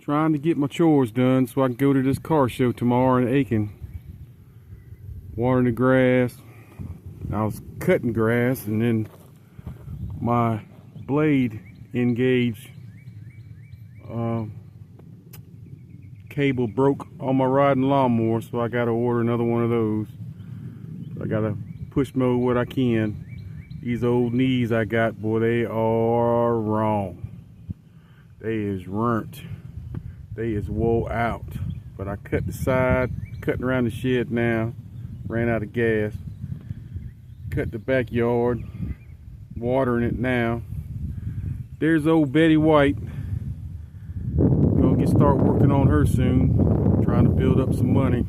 Trying to get my chores done so I can go to this car show tomorrow in Aiken. Watering the grass. I was cutting grass and then my blade engaged cable broke on my riding lawnmower, so I gotta order another one of those. I gotta push mow what I can. These old knees I got, boy, they are wrong. They is runt. They is wore out. But I cut the side, cutting around the shed now. Ran out of gas. Cut the backyard, watering it now. There's old Betty White. Gonna start working on her soon. Trying to build up some money.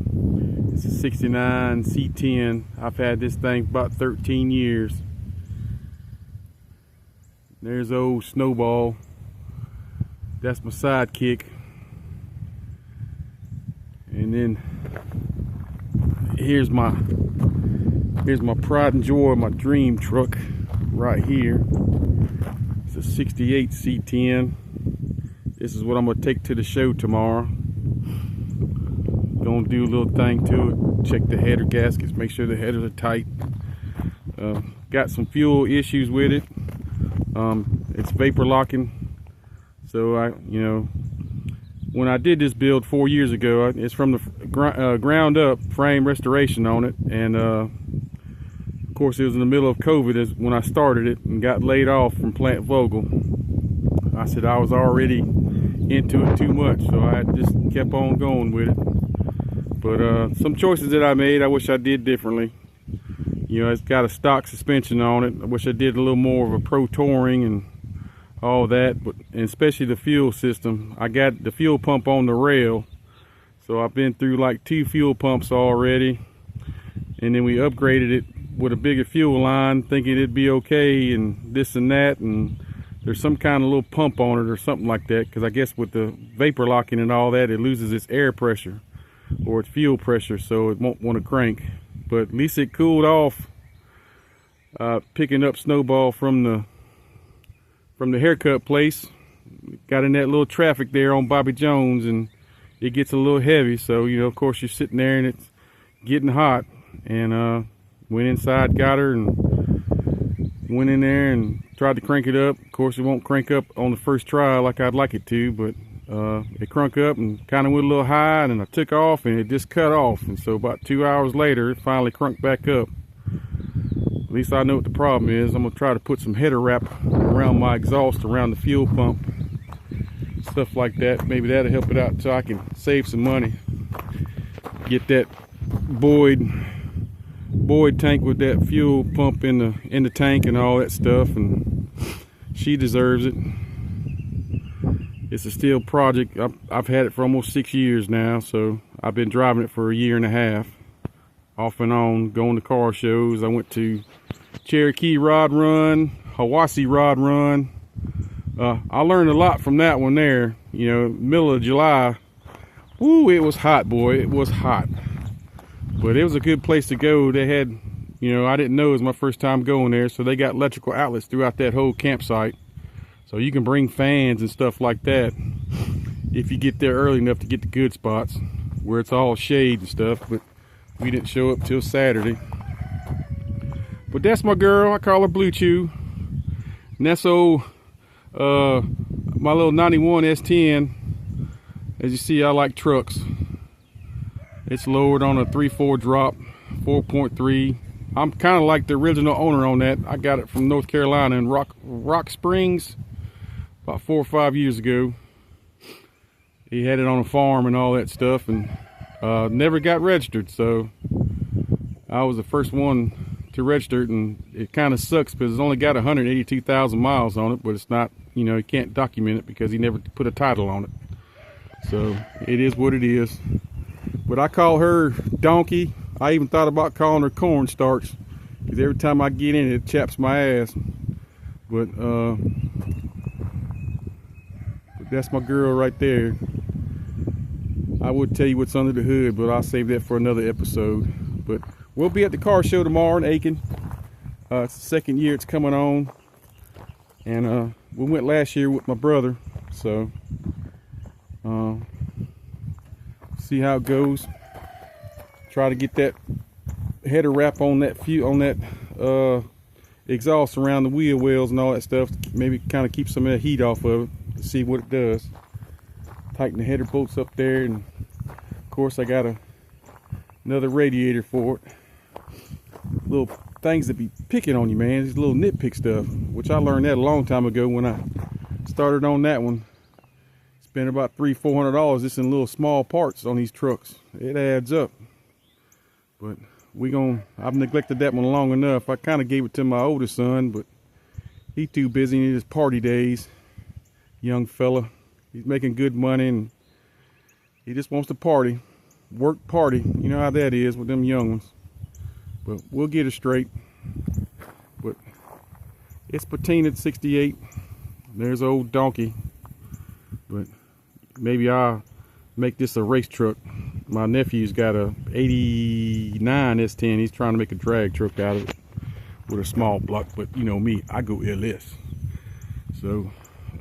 It's a 69 C10. I've had this thing about 13 years. There's old Snowball. That's my sidekick. And then here's my pride and joy, my dream truck right here. It's a 68 C10. This is what I'm gonna take to the show tomorrow. Gonna do a little thing to it. Check the header gaskets, make sure the headers are tight. Got some fuel issues with it. It's vapor locking. So when I did this build 4 years ago, it's from the ground up frame restoration on it, and of course it was in the middle of COVID when I started it and got laid off from Plant Vogel. I said I was already into it too much, so I just kept on going with it. But some choices that I made, I wish I did differently. It's got a stock suspension on it. I wish I did a little more of a Pro Touring and all that, and especially the fuel system. I got the fuel pump on the rail, so I've been through like 2 fuel pumps already, and then we upgraded it with a bigger fuel line thinking it'd be okay and this and that, and there's some kind of little pump on it or something like that, because I guess with the vapor locking and all that, it loses its air pressure or its fuel pressure, so it won't want to crank. But at least it cooled off picking up Snowball from the haircut place. Got in that little traffic there on Bobby Jones, and it gets a little heavy, so of course you're sitting there and it's getting hot, and went inside, got her, and went in there and tried to crank it up. Of course it won't crank up on the first try like I'd like it to, but it cranked up and kind of went a little high, and I took off and it just cut off, and so about 2 hours later it finally cranked back up. At least I know what the problem is. I'm gonna try to put some header wrap around my exhaust, around the fuel pump, stuff like that. Maybe that'll help it out so I can save some money. Get that Boyd tank with that fuel pump in the tank and all that stuff, and she deserves it. It's a Stihl project. I've had it for almost 6 years now, so I've been driving it for a year and a half, off and on, going to car shows. I went to Cherokee Rod Run, Hiwassee Rod Run. I learned a lot from that one there. Middle of July. Woo, it was hot, boy. It was hot. But it was a good place to go. They had, I didn't know it was my first time going there, so they got electrical outlets throughout that whole campsite. So you can bring fans and stuff like that if you get there early enough to get the good spots where it's all shade and stuff. But we didn't show up till Saturday. But that's my girl. I call her Blue Chew. And that's my little 91 S10. As you see, I like trucks. It's lowered on a 3/4 drop, 4.3. I'm kind of like the original owner on that. I got it from North Carolina in Rock Springs about 4 or 5 years ago. He had it on a farm and all that stuff, and never got registered, so I was the first one to register it, and it kind of sucks because it's only got 182,000 miles on it, but it's not, you can't document it because he never put a title on it. So it is what it is. But I call her Donkey. I even thought about calling her Cornstarch, because every time I get in it chaps my ass. But that's my girl right there. I would tell you what's under the hood, but I'll save that for another episode. But we'll be at the car show tomorrow in Aiken. It's the second year it's coming on, and we went last year with my brother, so See how it goes. Try to get that header wrap on that exhaust around the wheel wells and all that stuff. Maybe kind of keep some of that heat off of it to see what it does. Tighten the header bolts up there, and of course I got another radiator for it. Little things that be picking on you, man. These little nitpick stuff, which I learned that a long time ago when I started on that one. Spent about $300-400 just in little small parts on these trucks. It adds up. But I've neglected that one long enough. I kind of gave it to my oldest son, but he's too busy in his party days. Young fella. He's making good money and he just wants to party. Work, party. You know how that is with them young ones. But we'll get it straight. But it's patina'd 68. There's old donkey. But maybe I'll make this a race truck. My nephew's got a 89 S10. He's trying to make a drag truck out of it with a small block. But you know me, I go LS. So,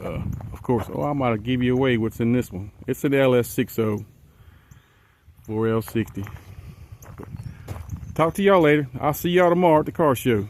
of course, I might give you away what's in this one. It's an LS60 4L60. But talk to y'all later. I'll see y'all tomorrow at the car show.